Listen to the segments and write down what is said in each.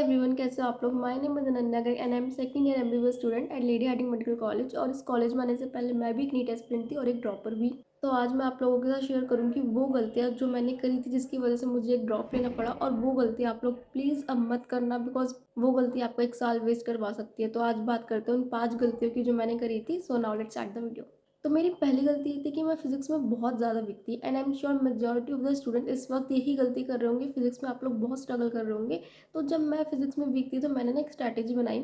Everyone, कैसे हो आप लोग। My name is Ananya Garg and I am second year MBBS student at Lady Hardinge Medical College. और इस कॉलेज में आने से पहले मैं भी एक नीट एस्पिरेंट थी और एक ड्रॉपर भी। तो आज मैं आप लोगों के साथ शेयर करूंगी वो गलतियां जो मैंने करी थी जिसकी वजह से मुझे एक ड्रॉप लेना पड़ा। और वो गलती आप लोग प्लीज़ अब मत करना, बिकॉज वो गलती आपको एक साल वेस्ट करवा सकती है। तो आज बात करते हैं उन 5 गलतियों की जो मैंने करी थी। So now let's start the video. तो मेरी पहली गलती ये थी कि मैं फिजिक्स में बहुत ज़्यादा वीक थी and I am sure majority of the student इस वक्त यही गलती कर रहे होंगे। फिजिक्स में आप लोग बहुत स्ट्रगल कर रहे होंगे। तो जब मैं फिजिक्स में वीक थी तो मैंने ना एक स्ट्रैटेजी बनाई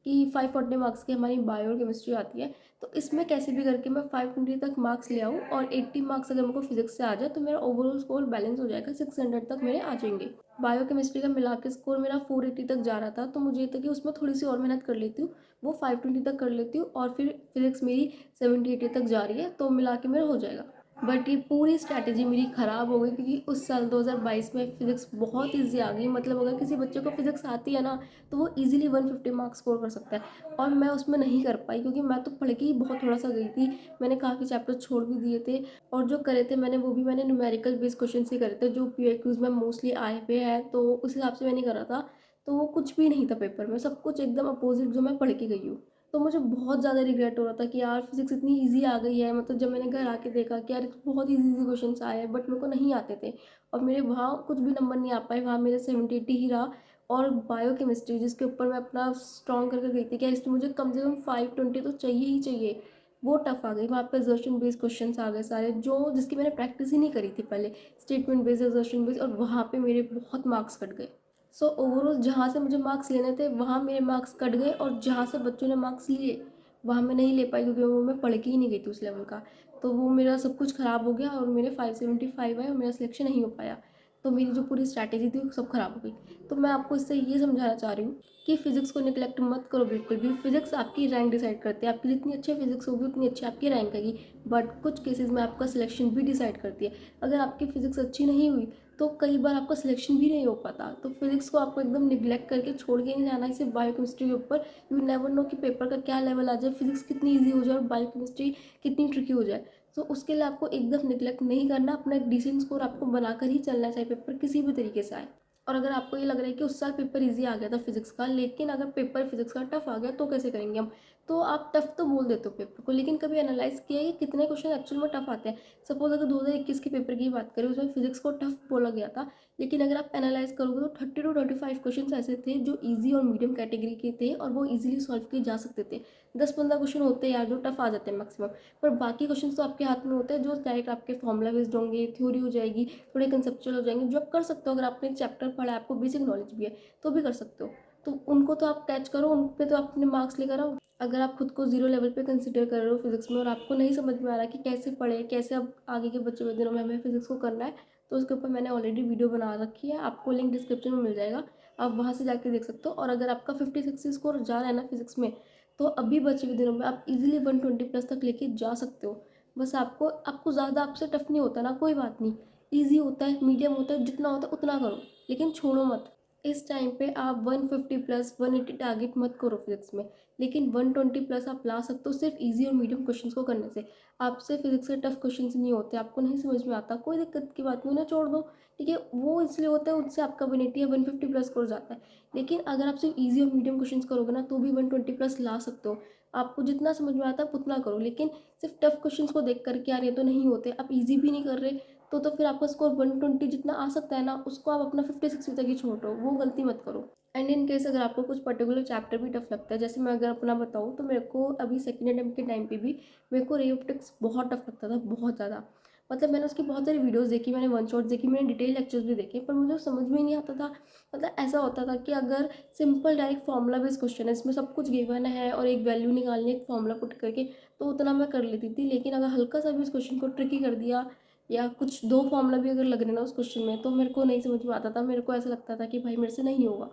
कि 540 मार्क्स की हमारी बायो और केमिस्ट्री आती है। तो इसमें कैसे भी करके मैं 520 तक मार्क्स ले आऊँ और 80 मार्क्स अगर मेरे को फिजिक्स से आ जाए तो मेरा ओवरऑल स्कोर बैलेंस हो जाएगा, 600 तक मेरे आ जाएंगे। बायो केमिस्ट्री का मिला के स्कोर मेरा 480 तक जा रहा था, तो मुझे ये था कि उसमें थोड़ी सी और मेहनत कर लेती हूँ, वो 520 तक कर लेती हूँ और फिर फिजिक्स मेरी 70-80 तक जा रही है तो मिला के मेरा हो जाएगा। बट ये पूरी स्ट्रैटेजी मेरी ख़राब हो गई क्योंकि उस साल 2022 में फिजिक्स बहुत ईजी आ गई। मतलब अगर किसी बच्चे को फिजिक्स आती है ना तो वो इजीली 150 मार्क्स स्कोर कर सकता है, और मैं उसमें नहीं कर पाई क्योंकि मैं तो पढ़ के ही बहुत थोड़ा सा गई थी। मैंने काफ़ी चैप्टर छोड़ भी दिए थे और जो करे थे मैंने वो भी मैंने न्यूमेरिकल बेस्ड क्वेश्चन ही करे थे जो पीआईक्यूज में मोस्टली आए हुए हैं, तो उस हिसाब से मैंने करा था। तो वो कुछ भी नहीं था पेपर में, सब कुछ एकदम अपोजिट जो मैं पढ़ के गई हूँ। तो मुझे बहुत ज़्यादा रिग्रेट हो रहा था कि यार फिजिक्स इतनी इजी आ गई है। मतलब जब मैंने घर आके देखा कि यार बहुत इजी इजी क्वेश्चन आए हैं बट मेरे को नहीं आते थे और मेरे वहाँ कुछ भी नंबर नहीं आ पाए, वहाँ मेरे 70-80 ही रहा। और बायो केमिस्ट्री जिसके ऊपर मैं अपना स्ट्रॉन्ग करके गई थी कि यार इसमें मुझे कम से कम 520 तो चाहिए ही चाहिए, वो टफ आ गई। वहाँ पे एक्सर्शन बेस्ड क्वेश्चन आ गए सारे, जो जिसकी मैंने प्रैक्टिस ही नहीं करी थी पहले, स्टेटमेंट बेस्ड एक्सर्शन बेस्ड, और वहाँ पे मेरे बहुत मार्क्स कट गए। सो ओवरऑल जहाँ से मुझे मार्क्स लेने थे वहाँ मेरे मार्क्स कट गए, और जहाँ से बच्चों ने मार्क्स लिए वहाँ मैं नहीं ले पाई क्योंकि वो मैं पढ़ के ही नहीं गई थी उस लेवल का। तो वो मेरा सब कुछ ख़राब हो गया और मेरे 575 आए और मेरा सिलेक्शन नहीं हो पाया। तो मेरी जो पूरी स्ट्रैटेजी थी वो सब ख़राब हो गई। तो मैं आपको इससे ये समझाना चाह रही हूँ कि फिजिक्स को निगलेक्ट मत करो बिल्कुल भी। फिजिक्स आपकी रैंक डिसाइड करती है, आपकी जितनी अच्छी फिजिक्स होगी उतनी अच्छी आपकी रैंक आएगी। बट कुछ केसेस में आपका सिलेक्शन भी डिसाइड करती है। अगर आपकी फिजिक्स अच्छी नहीं हुई तो कई बार आपका सिलेक्शन भी नहीं हो पाता। तो फिजिक्स को आपको एकदम निगलेक्ट करके छोड़ के नहीं जाना है सिर्फ बायो केमिस्ट्री के ऊपर। यू नेवर नो कि पेपर का क्या लेवल आ जाए, फिजिक्स कितनी ईजी हो जाए और बायो केमिस्ट्री कितनी ट्रिकी हो जाए। तो उसके लिए आपको एकदम निगलेक्ट नहीं करना, अपना एक डिसेंट स्कोर आपको बनाकर ही चलना है, चाहे पेपर किसी भी तरीके से आए। और अगर आपको ये लग रहा है कि उस साल पेपर इजी आ गया था फिजिक्स का, लेकिन अगर पेपर फिजिक्स का टफ आ गया तो कैसे करेंगे हम। तो आप टफ तो बोल देते हो पेपर को, लेकिन कभी एनालाइज किया है कि कितने क्वेश्चन एक्चुअल में टफ आते हैं। सपोज अगर 2021 के पेपर की बात करें, उसमें फिजिक्स को टफ बोला गया था, लेकिन अगर आप एनालाइज करोगे तो 30 to 35 क्वेश्चन ऐसे थे जो ईजी और मीडियम कैटेगरी के थे और वो ईजिली सॉल्व किए जा सकते थे। 10-15 क्वेश्चन होते हैं यार जो टफ आ जाते हैं मैक्सिमम, पर बाकी क्वेश्चन तो आपके हाथ में होते हैं जो डायरेक्ट आपके फॉर्मूला बेस्ड होंगे, थ्योरी हो जाएगी, थोड़े कंसेप्चुअल हो जाएंगे, जो आप कर सकते हो। अगर आपने चैप्टर पढ़ा है, आपको बेसिक नॉलेज भी है, तो भी कर सकते हो। तो उनको तो आप कैच करो, उन पे तो आप अपने मार्क्स लेकर आओ। अगर आप खुद को जीरो लेवल पे कंसिडर कर रहे हो फिजिक्स में और आपको नहीं समझ में आ रहा कि कैसे पढ़े, कैसे अब आगे के बच्चे दिनों में हमें फिजिक्स को करना है, तो उसके ऊपर मैंने ऑलरेडी वीडियो बना रखी है, आपको लिंक डिस्क्रिप्शन में मिल जाएगा, आप वहाँ से जाके देख सकते हो। और अगर आपका 50-60 स्कोर जा रहा है ना फिजिक्स में, तो अभी बचे हुए दिनों में आप इजीली 120 प्लस तक लेके जा सकते हो। बस आपको आपको ज़्यादा आपसे टफ नहीं होता ना, कोई बात नहीं, ईजी होता है, मीडियम होता है, जितना होता है उतना करो, लेकिन छोड़ो मत। इस टाइम पे आप 150 प्लस 180 टारगेट मत करो फिजिक्स में, लेकिन 120 प्लस आप ला सकते हो सिर्फ इजी और मीडियम क्वेश्चंस को करने से। आपसे फिजिक्स के टफ क्वेश्चंस नहीं होते, आपको नहीं समझ में आता, कोई दिक्कत की बात नहीं, उन्हें छोड़ दो। ठीक है, वो इसलिए होता है उनसे आपका 180 या 150 प्लस स्कोर जाता है। लेकिन अगर आप सिर्फ ईजी और मीडियम क्वेश्चंस करोगे ना तो भी 120 प्लस ला सकते हो। आपको जितना समझ में आता है उतना करो, लेकिन सिर्फ टफ क्वेश्चंस को देख करके यार ये तो नहीं होते, आप इजी भी नहीं कर रहे, तो फिर आपका स्कोर 120 जितना आ सकता है ना उसको आप अपना 50-60 तक ही छोड़ दो, वो गलती मत करो। एंड इन केस अगर आपको कुछ पर्टिकुलर चैप्टर भी टफ लगता है, जैसे मैं अगर अपना बताऊँ तो मेरे को अभी सेकेंड अटेम्प्ट के टाइम पे भी मेरे को रे ऑप्टिक्स बहुत टफ लगता था, बहुत ज़्यादा। मतलब मैंने उसकी बहुत सारी वीडियोस देखी, मैंने वन शॉट्स देखी, मैंने डिटेल लेक्चर्स भी देखे, पर मुझे समझ में ही नहीं आता था। मतलब ऐसा होता था कि अगर simple direct formula based question है, इसमें सब कुछ गिवन है और एक वैल्यू निकालनी है एक फार्मूला पुट करके, तो उतना मैं कर लेती थी। लेकिन अगर हल्का सा भी उस क्वेश्चन को ट्रिकी कर दिया या कुछ दो फार्मूला भी अगर लग रहे ना उस क्वेश्चन में, तो मेरे को नहीं समझ में आता था, मेरे को ऐसा लगता था कि भाई मेरे से नहीं होगा।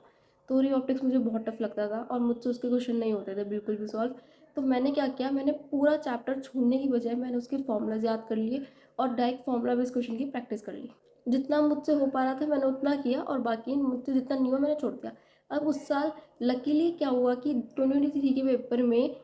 तो री ऑप्टिक्स मुझे बहुत टफ लगता था और मुझसे उसके क्वेश्चन नहीं होते थे बिल्कुल भी सॉल्व। तो मैंने क्या किया, मैंने पूरा चैप्टर छोड़ने की बजाय मैंने उसके फॉर्मूलाज याद कर लिए और डायरेक्ट फार्मूला बेस्ड क्वेश्चन की प्रैक्टिस कर ली। जितना मुझसे हो पा रहा था मैंने उतना किया और बाकी मुझसे जितना नहीं हुआ मैंने छोड़ दिया। अब उस साल लकीली क्या हुआ कि 2023 के पेपर में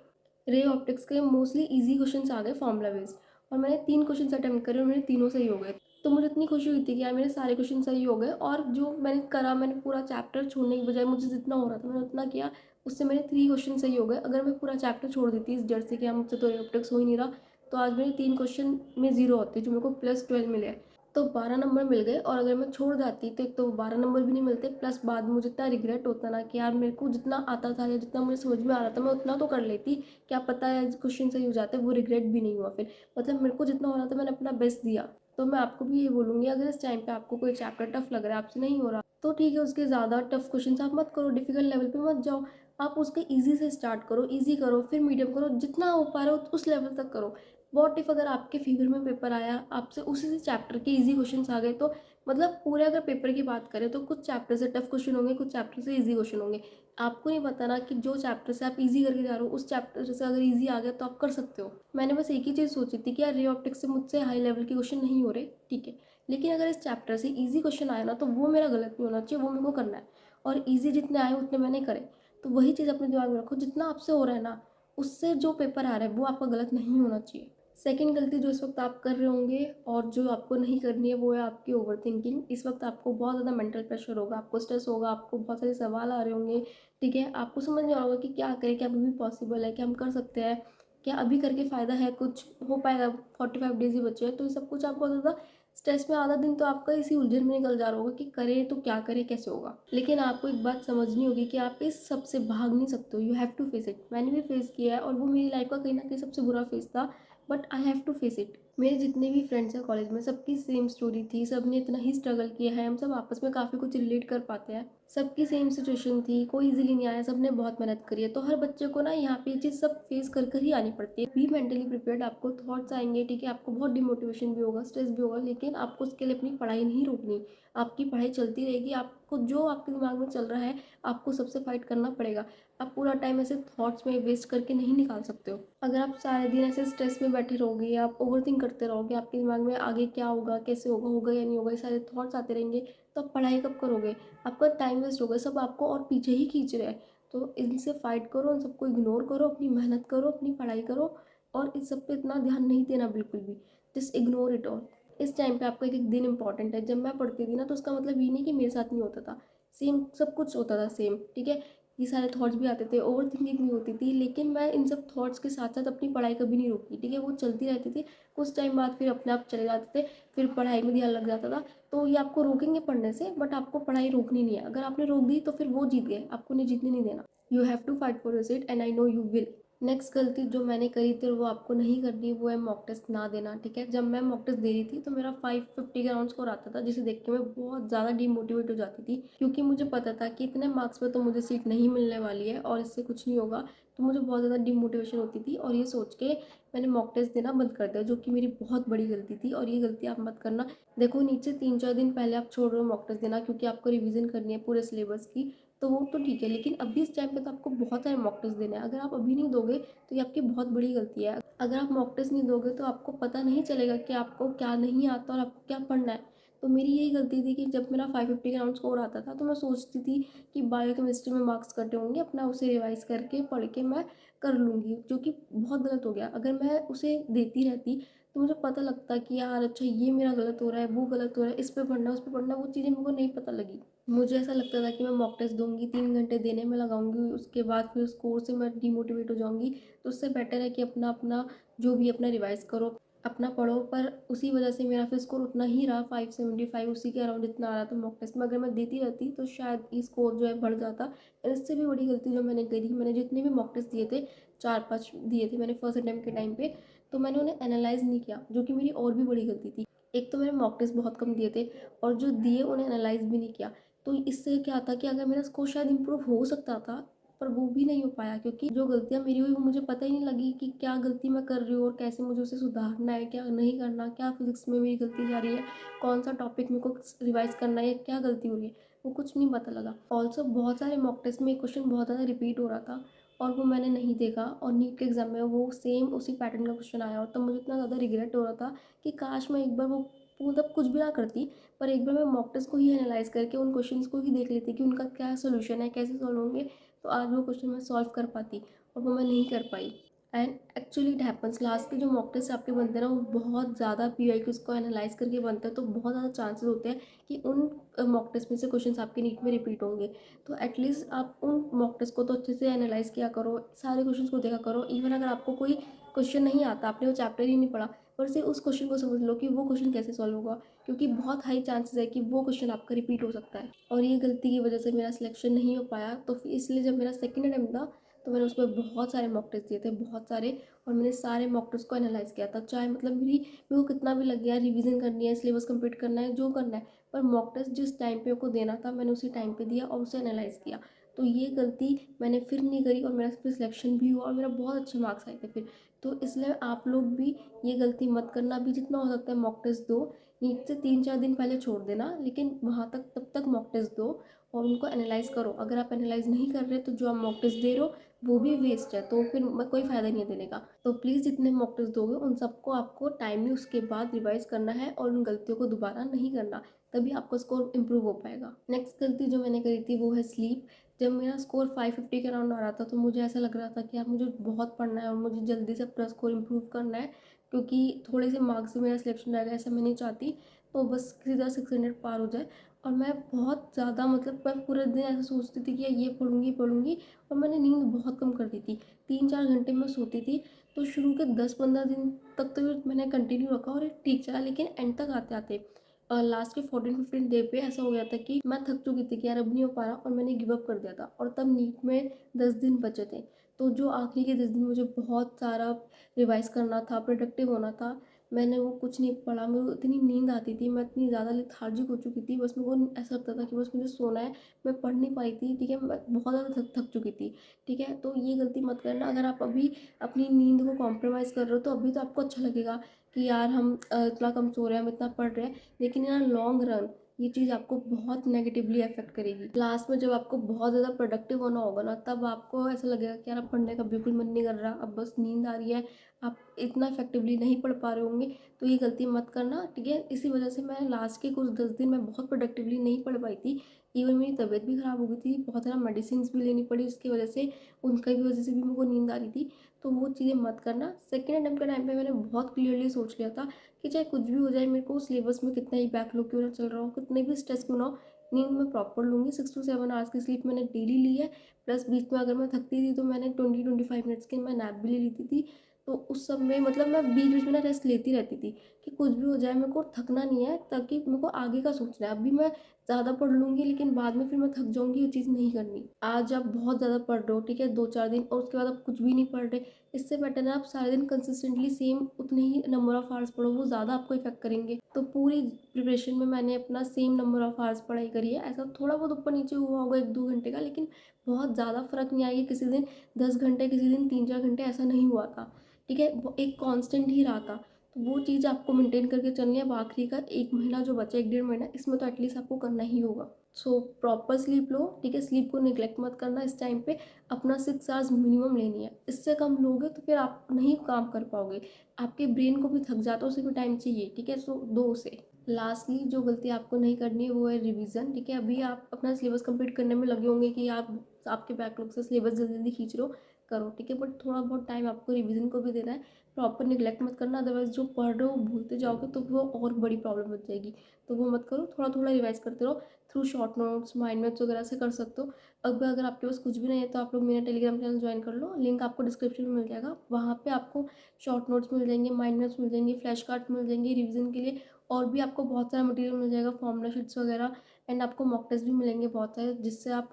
रे ऑप्टिक्स के मोस्टली इजी क्वेश्चन आ गए फार्मूला बेस्ड, और मैंने 3 क्वेश्चन अटैम्प्ट करे और मेरे तीनों सही हो गए। तो मुझे इतनी खुशी हुई थी कि यार मेरे सारे क्वेश्चन सही हो गए, और जो मैंने करा, मैंने पूरा चैप्टर छोड़ने की बजाय मुझे जितना हो रहा था मैंने उतना किया, उससे मेरे 3 क्वेश्चन सही हो गए। अगर मैं पूरा चैप्टर छोड़ देती इस डर से कि यार मुझसे तो रियोप्टिक्स हो ही नहीं रहा, तो आज मेरे 3 क्वेश्चन में 0 होते जो मेरे को +12 मिले हैं। तो 12 नंबर मिल गए, और अगर मैं छोड़ जाती तो एक तो 12 नंबर भी नहीं मिलते, प्लस बाद में मुझे इतना रिग्रेट होता ना कि यार मेरे को जितना आता था या जितना मुझे समझ में आ रहा था मैं उतना तो कर लेती, क्या पता है क्वेश्चन सही हो जाते, वो रिग्रेट भी नहीं हुआ फिर। मतलब मेरे को जितना हो रहा था मैंने अपना बेस्ट दिया। तो मैं आपको भी ये बोलूँगी, अगर इस टाइम पे आपको कोई चैप्टर टफ लग रहा है, आपसे नहीं हो रहा, तो ठीक है, उसके ज़्यादा टफ क्वेश्चन आप मत करो, डिफिकल्ट लेवल पे मत जाओ। आप उसके ईजी से स्टार्ट करो, ईजी करो, फिर मीडियम करो, जितना हो पा रहे हो उस लेवल तक करो। वॉट इफ़ अगर आपके फेवर में पेपर आया, आपसे उसी से चैप्टर के ईजी क्वेश्चन आ गए, तो मतलब पूरे अगर पेपर की बात करें तो कुछ चैप्टर से टफ क्वेश्चन होंगे, कुछ चैप्टर से ईजी क्वेश्चन होंगे। आपको नहीं पता ना कि जो चैप्टर से आप ईजी करके जा रहे हो उस चैप्टर से अगर ईजी आ गया तो आप कर सकते हो। मैंने बस एक ही चीज़ सोची थी कि यार रे ऑप्टिक्स से मुझसे हाई लेवल के क्वेश्चन नहीं हो रहे, ठीक है, लेकिन अगर इस चैप्टर से ईजी क्वेश्चन आया ना तो वो मेरा गलत नहीं होना चाहिए, वो मेरे को करना है। और ईजी जितने आए उतने मैंने करे। तो वही चीज़ अपने दिमाग में रखो, जितना आपसे हो रहा है ना उससे जो पेपर आ रहा है वो आपका गलत नहीं होना चाहिए। सेकंड गलती जो इस वक्त आप कर रहे होंगे और जो आपको नहीं करनी है वो है आपकी ओवर थिंकिंग। इस वक्त आपको बहुत ज़्यादा मेंटल प्रेशर होगा, आपको स्ट्रेस होगा, आपको बहुत सारे सवाल आ रहे होंगे, ठीक है, आपको समझ नहीं आ रहा होगा कि क्या करें, क्या अभी भी पॉसिबल है, क्या हम कर सकते हैं, क्या अभी करके फ़ायदा है, कुछ हो पाएगा, 45 डेज ही बचे हैं। तो ये सब कुछ आपको ज़्यादा स्ट्रेस में, आधा दिन तो आपका इसी उलझन में निकल जा रहा होगा कि करें तो क्या करें, कैसे होगा। लेकिन आपको एक बात समझनी होगी कि आप इस सब से भाग नहीं सकते हो, you have to face it. मैंने भी फेस किया है और वो मेरी लाइफ का कहीं ना कहीं सबसे बुरा फेस था, but I have to face it. मेरे जितने भी फ्रेंड्स हैं कॉलेज में, सबकी सेम स्टोरी थी, सब ने इतना ही स्ट्रगल किया है, हम सब आपस में काफ़ी कुछ रिलेट कर पाते हैं। सबकी सेम सिचुएशन थी, कोई इजीली नहीं आया, सब ने बहुत मेहनत करी है। तो हर बच्चे को ना यहाँ पे ये चीज़ सब फेस कर कर ही आनी पड़ती है। बी मेंटली प्रिपेयर्ड, आपको थॉट्स आएंगे, ठीक है, आपको बहुत डिमोटिवेशन भी होगा, स्ट्रेस भी होगा, लेकिन आपको उसके लिए अपनी पढ़ाई नहीं रोकनी। आपकी पढ़ाई चलती रहेगी, आपको जो आपके दिमाग में चल रहा है आपको सबसे फाइट करना पड़ेगा। आप पूरा टाइम ऐसे थॉट्स में वेस्ट करके नहीं निकाल सकते हो। अगर आप सारे दिन ऐसे स्ट्रेस में बैठे रहोगे, आप ओवरथिंक करते रहोगे, आपके दिमाग में आगे क्या होगा, कैसे होगा, होगा या नहीं होगा, ये सारे थॉट्स आते रहेंगे, तो आप पढ़ाई कब करोगे? आपका टाइम वेस्ट होगा, सब आपको और पीछे ही खींच रहे हैं। तो इनसे फाइट करो, इन सबको इग्नोर करो, अपनी मेहनत करो, अपनी पढ़ाई करो, और इस सब पे इतना ध्यान नहीं देना बिल्कुल भी। Just ignore it all. इस टाइम पे आपका एक एक दिन इंपॉर्टेंट है। जब मैं पढ़ती थी ना तो उसका मतलब ये नहीं कि मेरे साथ नहीं होता था, सेम सब कुछ होता था सेम, ठीक है, ये सारे थॉट्स भी आते थे, ओवर थिंकिंग भी होती थी, लेकिन मैं इन सब थॉट्स के साथ साथ अपनी पढ़ाई कभी नहीं रोकी, ठीक है, वो चलती रहती थी। कुछ टाइम बाद फिर अपने आप चले जाते थे, फिर पढ़ाई में ध्यान लग जाता था। तो ये आपको रोकेंगे पढ़ने से, बट आपको पढ़ाई रोकनी नहीं है। अगर आपने रोक दी तो फिर वो जीत गए, आपको नहीं जीतने नहीं देना। You have to fight for your seat and I know you will. Next गलती जो मैंने करी थी और वो आपको नहीं करनी, वो है मॉक टेस्ट ना देना, ठीक है। जब मैं मॉक टेस्ट दे रही थी तो मेरा 550 के अराउंड स्कोर आता था, जिसे देख के मैं बहुत ज़्यादा डीमोटिवेट हो जाती थी, क्योंकि मुझे पता था कि इतने मार्क्स पे तो मुझे सीट नहीं मिलने वाली है और इससे कुछ नहीं होगा। तो मुझे बहुत ज़्यादा डीमोटिवेशन होती थी, और ये सोच के मैंने मॉक टेस्ट देना बंद कर दिया, जो कि मेरी बहुत बड़ी गलती थी, और ये गलती आप मत करना। देखो, नीचे 3-4 दिन पहले आप छोड़ रहे हो मॉक टेस्ट देना क्योंकि आपको रिवीजन करनी है पूरे सिलेबस की, तो वो तो ठीक है, लेकिन अभी इस टाइम पे तो आपको बहुत सारे मॉक टेस्ट देने हैं। अगर आप अभी नहीं दोगे तो ये आपकी बहुत बड़ी गलती है। अगर आप मॉक टेस्ट नहीं दोगे तो आपको पता नहीं चलेगा कि आपको क्या नहीं आता और आपको क्या पढ़ना है। तो मेरी यही गलती थी कि जब मेरा 550 के अराउंड स्कोर आता था तो मैं सोचती थी कि बायो केमिस्ट्री में मार्क्स कटे होंगे, अपना उसे रिवाइज करके पढ़ के मैं कर लूँगी, जो कि बहुत गलत हो गया। अगर मैं उसे देती रहती तो मुझे पता लगता कि यार अच्छा ये मेरा गलत हो रहा है, वो गलत हो रहा है, इस पे पढ़ना है, उस पे पढ़ना है, वो चीज़ें मेरे को नहीं पता लगी। मुझे ऐसा लगता था कि मैं मॉक टेस्ट दूँगी, 3 घंटे देने में लगाऊँगी, उसके बाद फिर उस कोर्स से मैं डिमोटिवेट हो जाऊँगी। तो उससे बेटर है कि अपना अपना जो भी अपना रिवाइज़ करो, अपना पढ़ो। पर उसी वजह से मेरा फिर स्कोर उतना ही रहा, 575 उसी के अराउंड इतना आ रहा था मॉक टेस्ट में। अगर मैं देती रहती तो शायद ये स्कोर जो है बढ़ जाता। और इससे भी बड़ी गलती जो मैंने करी, मैंने जितने भी मॉक टेस्ट दिए थे, 4-5 दिए थे मैंने फर्स्ट अटेम्प्ट के टाइम पे, तो मैंने उन्हें एनालाइज़ नहीं किया, जो कि मेरी और भी बड़ी गलती थी। एक तो मैंने मॉक टेस्ट बहुत कम दिए थे, और जो दिए उन्हें एनालाइज़ भी नहीं किया। तो इससे क्या था कि अगर मेरा स्कोर शायद इम्प्रूव हो सकता था, पर वो भी नहीं हो पाया, क्योंकि जो गलतियाँ मेरी हुई वो मुझे पता ही नहीं लगी कि क्या गलती मैं कर रही हूँ और कैसे मुझे उसे सुधारना है, क्या नहीं करना, क्या फिजिक्स में मेरी गलती जा रही है, कौन सा टॉपिक मेरे को रिवाइज करना है, या क्या गलती हो रही है, वो कुछ नहीं पता लगा। ऑल्सो बहुत सारे मॉक टेस्ट में क्वेश्चन बहुत ज़्यादा रिपीट हो रहा था, और वो मैंने नहीं देखा, और नीट के एग्ज़ाम में वो सेम उसी पैटर्न का क्वेश्चन आया, और तब मुझे इतना ज़्यादा रिग्रेट हो रहा था कि काश मैं एक बार वो मतलब कुछ भी ना करती, पर एक बार मैं मॉक टेस्ट को ही एनालाइज करके उन क्वेश्चंस को ही देख लेती कि उनका क्या सोल्यूशन है, कैसे सॉल्व होंगे, तो आज वो क्वेश्चन मैं सॉल्व कर पाती, और वो मैं नहीं कर पाई। And actually it happens, last के जो मॉक टेस्ट आपके बनते हैं ना वो बहुत ज़्यादा पीवाईक्यूज को एनालाइज करके बनते हैं, तो बहुत ज़्यादा चांसेस होते हैं कि उन मॉक टेस्ट में से क्वेश्चंस आपके नीट में रिपीट होंगे। तो एटलीस्ट आप उन मॉक टेस्ट को तो अच्छे से एनालाइज किया करो, सारे क्वेश्चंस को देखा करो। इवन अगर आपको कोई क्वेश्चन नहीं आता, आपने वो चैप्टर ही नहीं पढ़ा, पर से उस क्वेश्चन को समझ लो कि वो क्वेश्चन कैसे सॉल्व होगा, क्योंकि बहुत हाई चांसेस है कि वो क्वेश्चन आपका रिपीट हो सकता है। और ये गलती की वजह से मेरा सिलेक्शन नहीं हो पाया, तो फिर इसलिए जब मेरा सेकेंड अटेम्प्ट था तो मैंने उसमें बहुत सारे मॉक टेस्ट दिए थे, बहुत सारे। और मैंने सारे मॉक टेस्ट को एनालाइज किया था, चाहे मतलब मेरे को कितना भी लग गया, रिवीजन करनी है, सिलेबस कंप्लीट करना है, जो करना है, पर मॉक टेस्ट जिस टाइम पे को देना था मैंने उसी टाइम पे दिया और उसे एनालाइज किया। तो ये गलती मैंने फिर नहीं करी और मेरा फिर सिलेक्शन भी हुआ और मेरा बहुत अच्छे मार्क्स आए थे फिर। तो इसलिए आप लोग भी ये गलती मत करना, भी जितना हो सकता है मॉक टेस्ट दो। नीट से 3-4 दिन पहले छोड़ देना, लेकिन वहाँ तक तब तक मॉक टेस्ट दो और उनको एनालाइज करो। अगर आप एनालाइज नहीं कर रहे तो जो आप मॉक टेस्ट दे रहे हो वो भी वेस्ट है, तो फिर कोई फ़ायदा नहीं है देने का। तो प्लीज़ जितने मॉक टेस्ट दोगे उन सबको आपको टाइमली उसके बाद रिवाइज करना है और उन गलतियों को दोबारा नहीं करना, तभी आपका स्कोर इम्प्रूव हो पाएगा। नेक्स्ट गलती जो मैंने करी थी वो है स्लीप। जब मेरा स्कोर 550 के अराउंड आ रहा था तो मुझे ऐसा लग रहा था कि यार मुझे बहुत पढ़ना है और मुझे जल्दी से अपना स्कोर इम्प्रूव करना है, क्योंकि थोड़े से मार्क्स से मेरा सिलेक्शन रहेगा, ऐसा मैं नहीं चाहती। तो बस किसी तरह 600 पार हो जाए। और मैं बहुत ज़्यादा मतलब मैं पूरे दिन ऐसा सोचती थी कि ये पढ़ूंगी पढ़ूंगी, और मैंने नींद बहुत कम कर दी थी, 3-4 घंटे में सोती थी। तो शुरू के 10-15 दिन तक तो मैंने कंटिन्यू रखा और ठीक चला, लेकिन एंड तक आते आते लास्ट के 14-15 डे पे ऐसा हो गया था कि मैं थक चुकी थी कि यार अब नहीं हो पा रहा, और मैंने गिव अप कर दिया था। और तब नीट में 10 दिन बचे थे, तो जो आखिरी के 10 दिन मुझे बहुत सारा रिवाइज करना था, प्रोडक्टिव होना था, मैंने वो कुछ नहीं पढ़ा। मेरे को इतनी नींद आती थी, मैं इतनी ज़्यादा लेथार्जिक हो चुकी थी, बस मेरे को ऐसा लगता था कि बस मुझे सोना है। मैं पढ़ नहीं पाई थी, ठीक है, मैं बहुत ज़्यादा थक थक चुकी थी। ठीक है, तो ये गलती मत करना। अगर आप अभी अपनी नींद को कॉम्प्रोमाइज़ कर रहे हो तो अभी तो आपको अच्छा लगेगा कि यार हम इतना कम सो रहे हैं, हम इतना पढ़ रहे हैं, लेकिन इन लॉन्ग रन ये चीज़ आपको बहुत नेगेटिवली अफेक्ट करेगी। लास्ट में जब आपको बहुत ज़्यादा प्रोडक्टिव होना होगा ना, तब आपको ऐसा लगेगा कि यार अब पढ़ने का बिल्कुल मन नहीं कर रहा, अब बस नींद आ रही है, आप इतना इफेक्टिवली नहीं पढ़ पा रहे होंगे। तो ये गलती मत करना, ठीक है। इसी वजह से मैं लास्ट के कुछ 10 दिन में बहुत प्रोडक्टिवली नहीं पढ़ पाई थी। इवन मेरी तबीयत भी ख़राब हो गई थी, बहुत सारा मेडिसिन भी लेनी पड़ी उसकी वजह से, उनकी भी वजह से भी मेरे को नींद आ रही थी। तो वो चीज़ें मत करना। सेकेंड अटेम्प्ट के टाइम पे मैंने बहुत क्लियरली सोच लिया था कि चाहे कुछ भी हो जाए, मेरे को सिलेबस में कितना ही बैकलॉग क्यों ना चल रहा हो, कितने भी स्ट्रेस क्यों ना हो, नींद मैं प्रॉपर लूँगी। 6 to 7 आवर्स की स्लीप मैंने डेली ली है। प्लस बीच में अगर मैं थकती थी तो मैंने 20-25 मिनट्स की मैं नैप भी ले लेती थी। तो उस सब में मतलब मैं बीच बीच में ना रेस्ट लेती रहती थी कि कुछ भी हो जाए मेरे को थकना नहीं है, ताकि मेरे को आगे का सोचना है। अभी मैं ज़्यादा पढ़ लूँगी लेकिन बाद में फिर मैं थक जाऊँगी, ये चीज़ नहीं करनी। आज आप बहुत ज़्यादा पढ़ रहे हो, ठीक है, 2-4 दिन, और उसके बाद आप कुछ भी नहीं पढ़ रहे, इससे बेटर है आप सारे दिन कंसिस्टेंटली सेम उतने ही नंबर ऑफ आवर्स पढ़ो, वो ज़्यादा आपको इफेक्ट करेंगे। तो पूरी प्रिपरेशन में मैंने अपना सेम नंबर ऑफ आवर्स पढ़ाई करी है। ऐसा थोड़ा बहुत ऊपर नीचे हुआ होगा 1-2 घंटे का, लेकिन बहुत ज़्यादा फर्क नहीं आएगी। किसी दिन 10 घंटे, किसी दिन 3-4 घंटे, ऐसा नहीं हुआ था, ठीक है, वो एक कांस्टेंट ही रहा था। तो वो चीज़ आपको मेंटेन करके चलनी है। अब आखिरी का 1 महीना जो बचा, 1-1.5 महीना, इसमें तो एटलीस्ट आपको करना ही होगा। सो प्रॉपर स्लीप लो, ठीक है, स्लीप को निगलेक्ट मत करना। इस टाइम पे अपना 6 आवर्स मिनिमम लेनी है, इससे कम लोगे तो फिर आप नहीं काम कर पाओगे, आपके ब्रेन को भी थक जाता है, उसे भी टाइम चाहिए, ठीक है। सो दो उसे। लास्टली जो गलती आपको नहीं करनी है वो है रिवीजन, ठीक है। अभी आप अपना सिलेबस कंप्लीट करने में लगे होंगे कि आप आपके बैकलॉग से सिलेबस जल्दी जल्दी खींच रहे हो, करो, ठीक है, बट थोड़ा बहुत टाइम आपको रिवीजन को भी देना है। प्रॉपर निगलेक्ट मत करना, अदरवाइज जो पढ़ रहे हो भूलते जाओगे तो वो और बड़ी प्रॉब्लम बन जाएगी। तो वो मत करो, थोड़ा थोड़ा रिवाइज करते रहो। Through short notes, mind maps वगैरह से कर सकते हो। अब अगर आपके पास कुछ भी नहीं है तो आप लोग मेरा टेलीग्राम चैनल ज्वाइन कर लो, लिंक आपको डिस्क्रिप्शन में मिल जाएगा। वहाँ पे आपको शॉर्ट नोट्स मिल जाएंगे, माइंड मैप्स मिल जाएंगे, फ्लैश कार्ड्स मिल जाएंगे रिवीजन के लिए, और भी आपको बहुत सारा मटेरियल मिल जाएगा, फॉर्मूला शीट्स वगैरह। एंड आपको मॉक टेस्ट भी मिलेंगे बहुत सारे, जिससे आप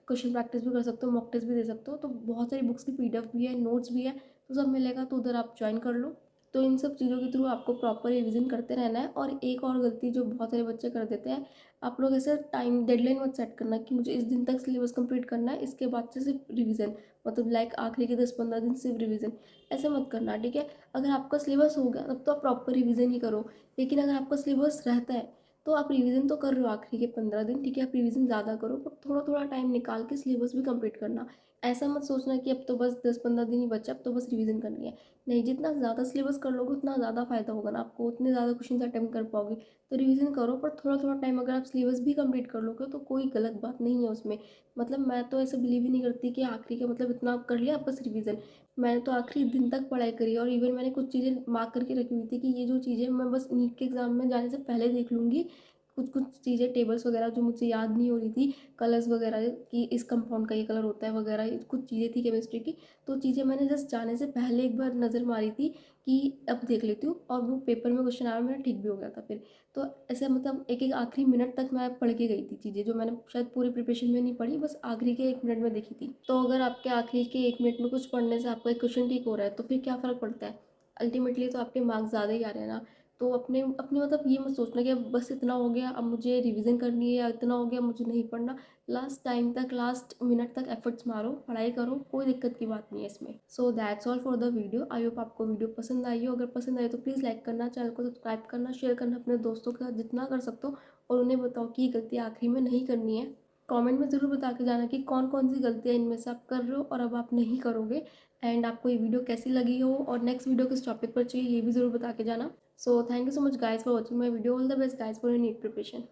क्वेश्चन प्रैक्टिस भी कर सकते हो, मॉक टेस्ट भी दे सकते हो। तो बहुत सारी बुक्स की पीडीएफ भी है, नोट्स भी है, तो सब मिलेगा, तो उधर आप ज्वाइन कर लो। तो इन सब चीज़ों के थ्रू आपको प्रॉपर रिवीजन करते रहना है। और एक और गलती जो बहुत सारे बच्चे कर देते हैं, आप लोग ऐसे टाइम डेडलाइन मत सेट करना कि मुझे इस दिन तक सिलेबस कंप्लीट करना है, इसके बाद से सिर्फ रिवीजन, मतलब लाइक आखिरी के 10-15 दिन सिर्फ रिवीजन। ऐसे मत करना, ठीक है। अगर आपका सिलेबस हो गया तब तो आप प्रॉपर रिवीजन ही करो, लेकिन अगर आपका सिलेबस रहता है तो आप रिवीजन तो कर रहे हो आखिरी के 15 दिन, ठीक है, आप रिवीजन ज़्यादा करो, पर थोड़ा थोड़ा टाइम निकाल के सिलेबस भी कंप्लीट करना। ऐसा मत सोचना कि अब तो बस 10-15 दिन ही बचा, अब तो बस रिवीजन करनी है। नहीं, जितना ज़्यादा सिलेबस कर लोगे उतना ज़्यादा फायदा होगा ना आपको, उतने ज़्यादा क्वेश्चन अटेम्प्ट कर पाओगे। तो रिवीजन करो, पर थोड़ा थोड़ा टाइम अगर आप सिलेबस भी कंप्लीट कर लोगे तो कोई गलत बात नहीं है उसमें। मतलब मैं तो ऐसा बिलीव ही नहीं करती कि आखिरी का मतलब इतना कर लिया बस रिवीजन। मैंने तो आखिरी दिन तक पढ़ाई करी है, और इवन मैंने कुछ चीज़ें मार्क करके रखी हुई थी कि ये जो चीज़ें मैं बस नीट के एग्ज़ाम में जाने से पहले देख लूँगी। कुछ कुछ चीज़ें, टेबल्स वगैरह जो मुझे याद नहीं हो रही थी, कलर्स वगैरह कि इस कंपाउंड का ये कलर होता है वगैरह, कुछ चीज़ें थी केमिस्ट्री की। तो चीज़ें मैंने जस्ट जाने से पहले एक बार नज़र मारी थी कि अब देख लेती हूँ, और वो पेपर में क्वेश्चन आया, मेरा ठीक भी हो गया था फिर। तो ऐसे मतलब एक एक आखिरी मिनट तक मैं पढ़ के गई थी चीज़ें, जो मैंने शायद पूरी प्रिपरेशन में नहीं पढ़ी, बस आखिरी के 1 मिनट में देखी थी। तो अगर आपके आखिरी के 1 मिनट में कुछ पढ़ने से आपका एक क्वेश्चन ठीक हो रहा है तो फिर क्या फ़र्क पड़ता है? अल्टीमेटली तो आपके मार्क्स ज़्यादा ही आ रहे हैं ना। तो अपने अपने मतलब ये मत सोचना कि अब बस इतना हो गया, अब मुझे रिवीजन करनी है, या इतना हो गया मुझे नहीं पढ़ना। लास्ट टाइम तक, लास्ट मिनट तक एफर्ट्स मारो, पढ़ाई करो, कोई दिक्कत की बात नहीं है इसमें। So that's all for the video. I hope आपको वीडियो पसंद आई हो। अगर पसंद आई तो प्लीज़ लाइक करना, चैनल को सब्सक्राइब करना, शेयर करना अपने दोस्तों के साथ जितना कर सकते हो, और उन्हें बताओ कि ये गलती आखिरी में नहीं करनी है। कमेंट में ज़रूर बता के जाना कि कौन कौन सी गलतियाँ इनमें से आप कर रहे हो और अब आप नहीं करोगे। एंड आपको ये वीडियो कैसी लगी हो, और नेक्स्ट वीडियो किस टॉपिक पर चाहिए, ये भी ज़रूर बता के जाना। So thank you so much guys for watching my video. All the best guys for your NEET preparation.